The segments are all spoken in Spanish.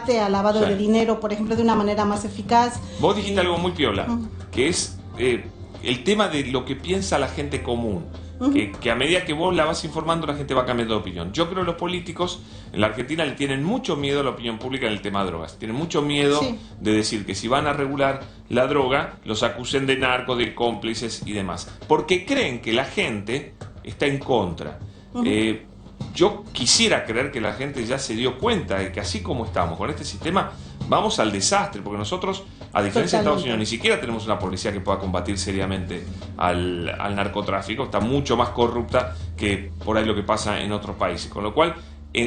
combate al lavado de dinero, por ejemplo, de una manera más eficaz. Vos dijiste algo muy piola, que es el tema de lo que piensa la gente común. Que a medida que vos la vas informando, la gente va cambiando de opinión. Yo creo que los políticos en la Argentina le tienen mucho miedo a la opinión pública en el tema de drogas. Tienen mucho miedo de decir que si van a regular la droga, los acusen de narcos, de cómplices y demás. Porque creen que la gente está en contra. Yo quisiera creer que la gente ya se dio cuenta de que así como estamos con este sistema, vamos al desastre, porque nosotros, a diferencia de Estados Unidos, ni siquiera tenemos una policía que pueda combatir seriamente al narcotráfico. Está mucho más corrupta que por ahí lo que pasa en otros países. Con lo cual,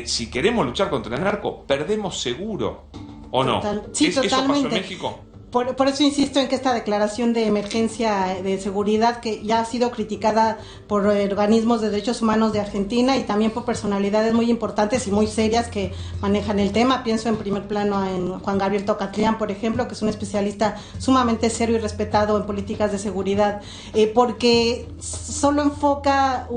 si queremos luchar contra el narco, perdemos seguro, ¿o no? Sí, ¿Eso pasó en totalmente. México? Por eso insisto en que esta declaración de emergencia de seguridad, que ya ha sido criticada por organismos de derechos humanos de Argentina y también por personalidades muy importantes y muy serias que manejan el tema. Pienso en primer plano en Juan Gabriel Tocatlián, por ejemplo, que es un especialista sumamente serio y respetado en políticas de seguridad, porque solo enfoca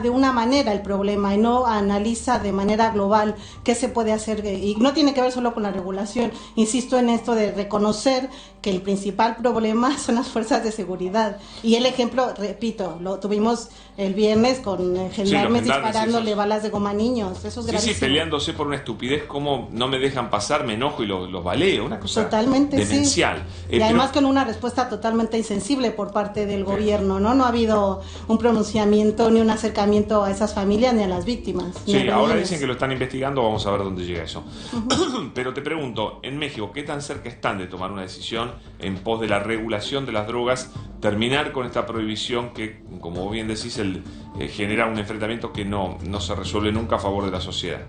de una manera el problema y no analiza de manera global qué se puede hacer, y no tiene que ver solo con la regulación. Insisto en esto de reconocer que el principal problema son las fuerzas de seguridad. Y el ejemplo, repito, lo tuvimos el viernes con gendarmes disparándole balas de goma a niños. Eso es gravísimo. Sí, peleándose por una estupidez, como no me dejan pasar, me enojo y los baleo. Una cosa totalmente demencial. Y además con una respuesta totalmente insensible por parte del gobierno, ¿no? No ha habido un pronunciamiento ni un acercamiento a esas familias ni a las víctimas. Sí, ahora dicen que lo están investigando, vamos a ver dónde llega eso. Pero te pregunto, en México, ¿qué tan cerca están de tomar una decisión en pos de la regulación de las drogas, terminar con esta prohibición que, como vos bien decís, genera un enfrentamiento que no se resuelve nunca a favor de la sociedad?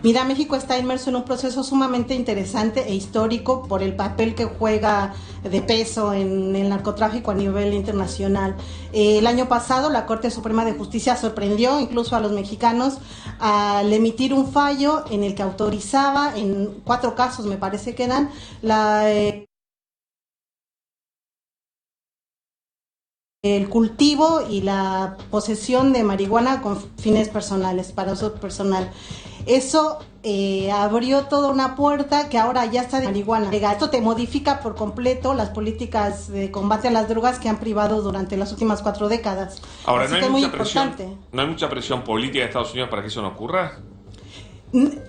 Mira, México está inmerso en un proceso sumamente interesante e histórico por el papel que juega de peso en el narcotráfico a nivel internacional. El año pasado la Corte Suprema de Justicia sorprendió incluso a los mexicanos al emitir un fallo en el que autorizaba, en 4 casos me parece que eran, el cultivo y la posesión de marihuana con fines personales, para uso personal. Eso abrió toda una puerta que ahora ya está de marihuana. Esto te modifica por completo las políticas de combate a las drogas que han privado durante las últimas 4 décadas. Ahora, ¿no hay mucha presión política de Estados Unidos para que eso no ocurra?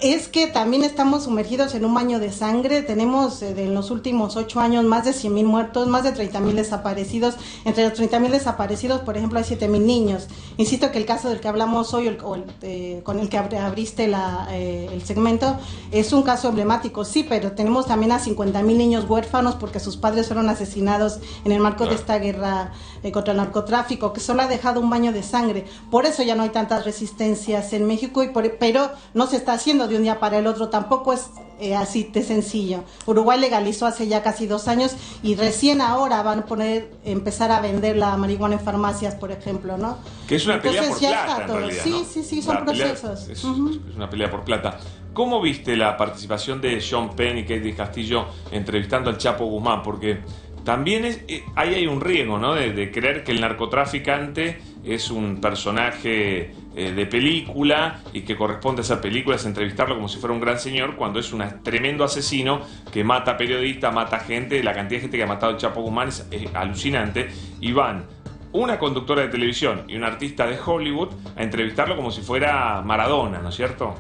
Es que también estamos sumergidos en un baño de sangre. Tenemos en los últimos 8 años más de 100,000 muertos, más de 30,000 desaparecidos. Entre los 30,000 desaparecidos, por ejemplo, hay 7,000 niños. Insisto que el caso del que hablamos hoy, con el que abriste el segmento, es un caso emblemático, sí, pero tenemos también a 50,000 niños huérfanos porque sus padres fueron asesinados en el marco de esta guerra contra el narcotráfico, que solo ha dejado un baño de sangre. Por eso ya no hay tantas resistencias en México, pero no se está haciendo de un día para el otro, tampoco es así de sencillo. Uruguay legalizó hace ya casi 2 años y recién ahora van a empezar a vender la marihuana en farmacias, por ejemplo, ¿no? Que es una pelea por plata, en realidad, ¿no? Sí, son procesos. Es una pelea por plata. ¿Cómo viste la participación de Sean Penn y Katie Castillo entrevistando al Chapo Guzmán? Porque también ahí hay un riesgo, ¿no? De creer que el narcotraficante es un personaje de película y que corresponde a hacer películas, entrevistarlo como si fuera un gran señor, cuando es un tremendo asesino que mata periodistas, mata gente. La cantidad de gente que ha matado el Chapo Guzmán es alucinante, y van una conductora de televisión y un artista de Hollywood a entrevistarlo como si fuera Maradona, ¿no es cierto?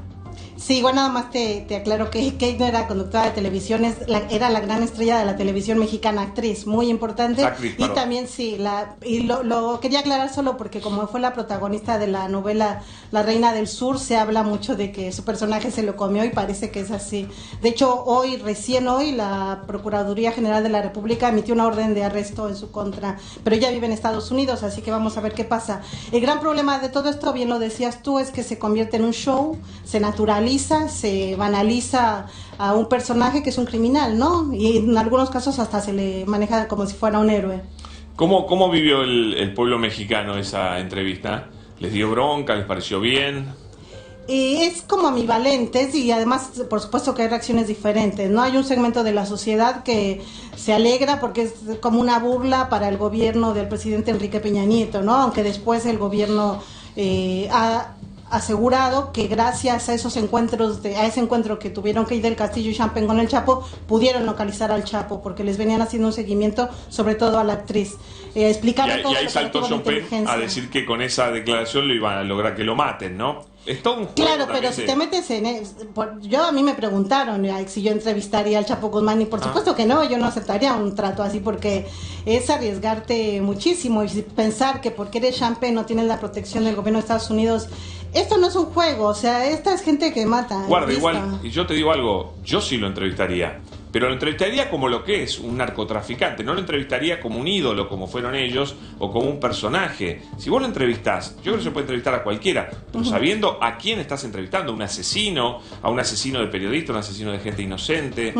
Sí, igual nada más te aclaro que Kate no era conductora de televisión, era la gran estrella de la televisión mexicana, actriz, muy importante. Y también sí, lo quería aclarar solo porque como fue la protagonista de la novela La Reina del Sur, se habla mucho de que su personaje se lo comió y parece que es así. De hecho, recién hoy, la Procuraduría General de la República emitió una orden de arresto en su contra, pero ella vive en Estados Unidos, así que vamos a ver qué pasa. El gran problema de todo esto, bien lo decías tú, es que se convierte en un show, se naturaliza, se banaliza a un personaje que es un criminal, ¿no? Y en algunos casos hasta se le maneja como si fuera un héroe. ¿Cómo vivió el pueblo mexicano esa entrevista? ¿Les dio bronca? ¿Les pareció bien? Es como ambivalentes y además, por supuesto que hay reacciones diferentes, ¿no? Hay un segmento de la sociedad que se alegra porque es como una burla para el gobierno del presidente Enrique Peña Nieto, ¿no? Aunque después el gobierno asegurado que gracias a esos encuentros, a ese encuentro que tuvieron que ir del Castillo y Champagne con el Chapo, pudieron localizar al Chapo, porque les venían haciendo un seguimiento, sobre todo a la actriz. Explicaron todo. Y ahí saltó Champagne a decir que con esa declaración lo iban a lograr que lo maten, ¿no? Es todo un juego. Claro, pero si te metes en... a mí me preguntaron si yo entrevistaría al Chapo Guzmán, y por supuesto que no, yo no aceptaría un trato así, porque es arriesgarte muchísimo, y pensar que porque eres Champagne no tienes la protección del gobierno de Estados Unidos. Esto no es un juego, o sea, esta es gente que mata. Guarda, igual, y yo te digo algo, yo sí lo entrevistaría, pero lo entrevistaría como lo que es, un narcotraficante, no lo entrevistaría como un ídolo, como fueron ellos, o como un personaje. Si vos lo entrevistás, yo creo que se puede entrevistar a cualquiera, pero sabiendo a quién estás entrevistando, a un asesino de periodista, a un asesino de gente inocente,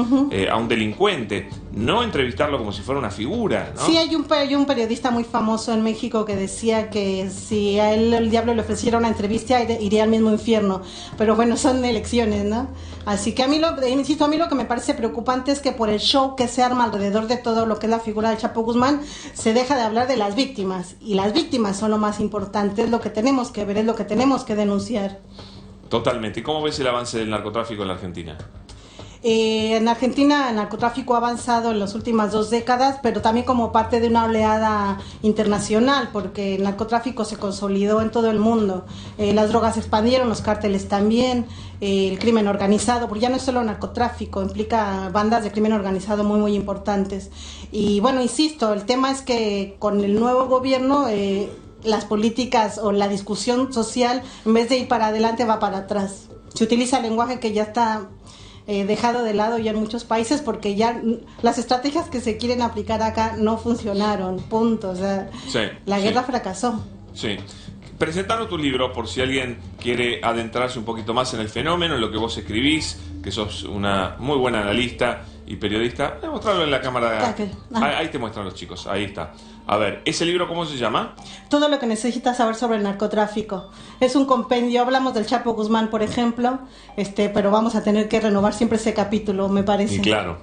a un delincuente, no entrevistarlo como si fuera una figura, ¿no? Sí, hay un periodista muy famoso en México que decía que si a él el diablo le ofreciera una entrevista iría al mismo infierno, pero bueno, son elecciones, ¿no? Así que a mí lo que me parece preocupante es que por el show que se arma alrededor de todo lo que es la figura del Chapo Guzmán, se deja de hablar de las víctimas, y las víctimas son lo más importante, es lo que tenemos que ver, es lo que tenemos que denunciar. Totalmente. ¿Y cómo ves el avance del narcotráfico en la Argentina? En Argentina el narcotráfico ha avanzado en las últimas 2 décadas, pero también como parte de una oleada internacional, porque el narcotráfico se consolidó en todo el mundo. Las drogas se expandieron, los cárteles también, el crimen organizado, porque ya no es solo narcotráfico, implica bandas de crimen organizado muy, muy importantes. Y bueno, insisto, el tema es que con el nuevo gobierno... las políticas o la discusión social, en vez de ir para adelante, va para atrás. Se utiliza el lenguaje que ya está dejado de lado ya en muchos países, porque ya las estrategias que se quieren aplicar acá no funcionaron, punto. O sea, la guerra fracasó. Sí. Presentanos tu libro por si alguien quiere adentrarse un poquito más en el fenómeno, en lo que vos escribís, que sos una muy buena analista y periodista. Voy a mostrarlo en la cámara. Ahí te muestran los chicos, ahí está. A ver, ¿ese libro cómo se llama? Todo lo que necesitas saber sobre el narcotráfico. Es un compendio, hablamos del Chapo Guzmán, por ejemplo, pero vamos a tener que renovar siempre ese capítulo, me parece. Y claro,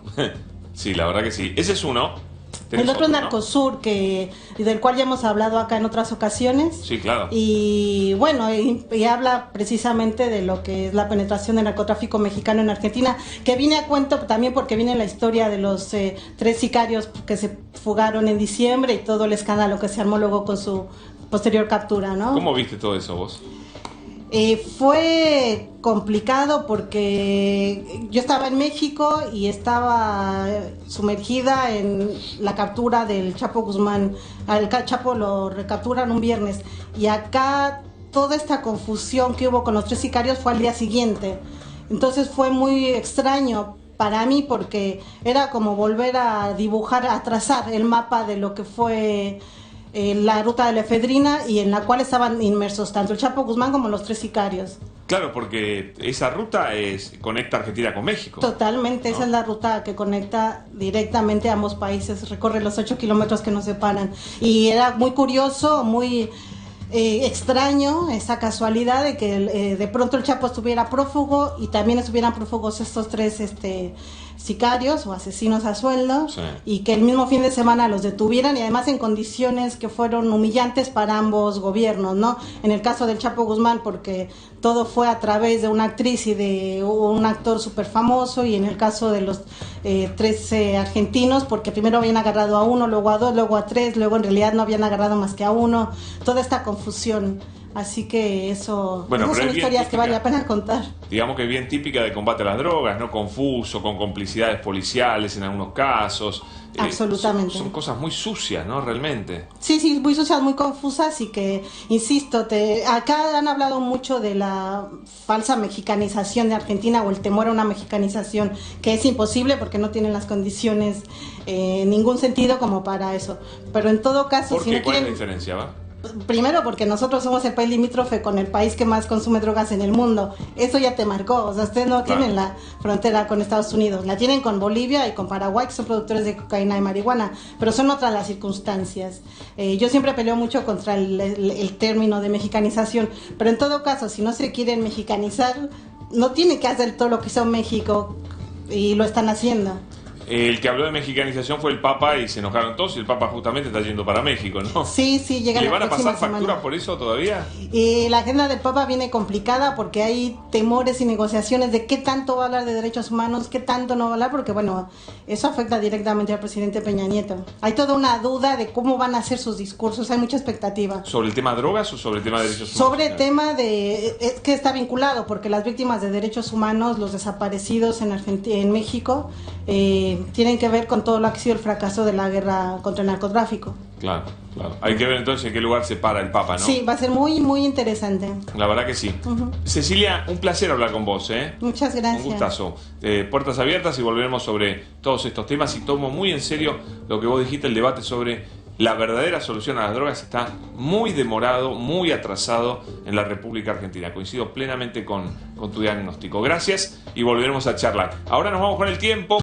sí, la verdad que sí. Ese es uno. El otro es Narcosur, del cual ya hemos hablado acá en otras ocasiones. Sí, claro. Y bueno, y habla precisamente de lo que es la penetración del narcotráfico mexicano en Argentina, que viene a cuento también porque viene la historia de los 3 sicarios que se fugaron en diciembre, y todo el escándalo que se armó luego con su posterior captura, ¿no? ¿Cómo viste todo eso vos? Fue complicado porque yo estaba en México y estaba sumergida en la captura del Chapo Guzmán. Al Chapo lo recapturan un viernes, y acá toda esta confusión que hubo con los 3 sicarios fue al día siguiente. Entonces fue muy extraño para mí, porque era como volver a dibujar, a trazar el mapa de lo que fue la ruta de la efedrina, y en la cual estaban inmersos tanto el Chapo Guzmán como los 3 sicarios. Claro, porque esa ruta conecta Argentina con México. Totalmente, ¿no? Esa es la ruta que conecta directamente a ambos países, recorre los 8 kilómetros que nos separan. Y era muy curioso, muy extraño esa casualidad de que de pronto el Chapo estuviera prófugo, y también estuvieran prófugos estos 3 sicarios o asesinos a sueldo, y que el mismo fin de semana los detuvieran, y además en condiciones que fueron humillantes para ambos gobiernos, ¿no? En el caso del Chapo Guzmán, porque todo fue a través de una actriz y de un actor súper famoso, y en el caso de los 13 argentinos, porque primero habían agarrado a 1, luego a 2, luego a 3, luego en realidad no habían agarrado más que a 1, toda esta confusión. Así que esas son historias típica, que vale la pena contar. Digamos que es bien típica de combate a las drogas, ¿no? Confuso, con complicidades policiales en algunos casos. Absolutamente. Son cosas muy sucias, ¿no? Realmente. Sí, muy sucias, muy confusas, y que, insisto, acá han hablado mucho de la falsa mexicanización de Argentina, o el temor a una mexicanización, que es imposible porque no tienen las condiciones en ningún sentido como para eso. Pero en todo caso... ¿Por qué? ¿Cuál es la diferencia, va? Primero, porque nosotros somos el país limítrofe con el país que más consume drogas en el mundo. Eso ya te marcó. O sea, ustedes no tienen la frontera con Estados Unidos. La tienen con Bolivia y con Paraguay, que son productores de cocaína y marihuana. Pero son otras las circunstancias. Yo siempre peleo mucho contra el término de mexicanización. Pero en todo caso, si no se quieren mexicanizar, no tienen que hacer todo lo que hizo México, y lo están haciendo. El que habló de mexicanización fue el Papa y se enojaron todos y el Papa justamente está yendo para México, ¿no? Sí, llega ¿Le la van a próxima pasar facturas semana. por eso todavía? La agenda del Papa viene complicada porque hay temores y negociaciones de qué tanto va a hablar de derechos humanos, qué tanto no va a hablar, porque bueno, eso afecta directamente al presidente Peña Nieto. Hay toda una duda de cómo van a ser sus discursos, hay mucha expectativa. ¿Sobre el tema de drogas o sobre el tema de derechos humanos? Sobre el tema de... Es que está vinculado, porque las víctimas de derechos humanos, los desaparecidos en México, tienen que ver con todo lo que ha sido el fracaso de la guerra contra el narcotráfico. Claro, claro. Hay que ver entonces en qué lugar se para el Papa, ¿no? Sí, va a ser muy, muy interesante. La verdad que sí. Cecilia, un placer hablar con vos, ¿eh? Muchas gracias. Un gustazo. Puertas abiertas y volveremos sobre todos estos temas y tomo muy en serio lo que vos dijiste, el debate sobre la verdadera solución a las drogas está muy demorado, muy atrasado en la República Argentina. Coincido plenamente con tu diagnóstico. Gracias y volveremos a charlar. Ahora nos vamos con el tiempo.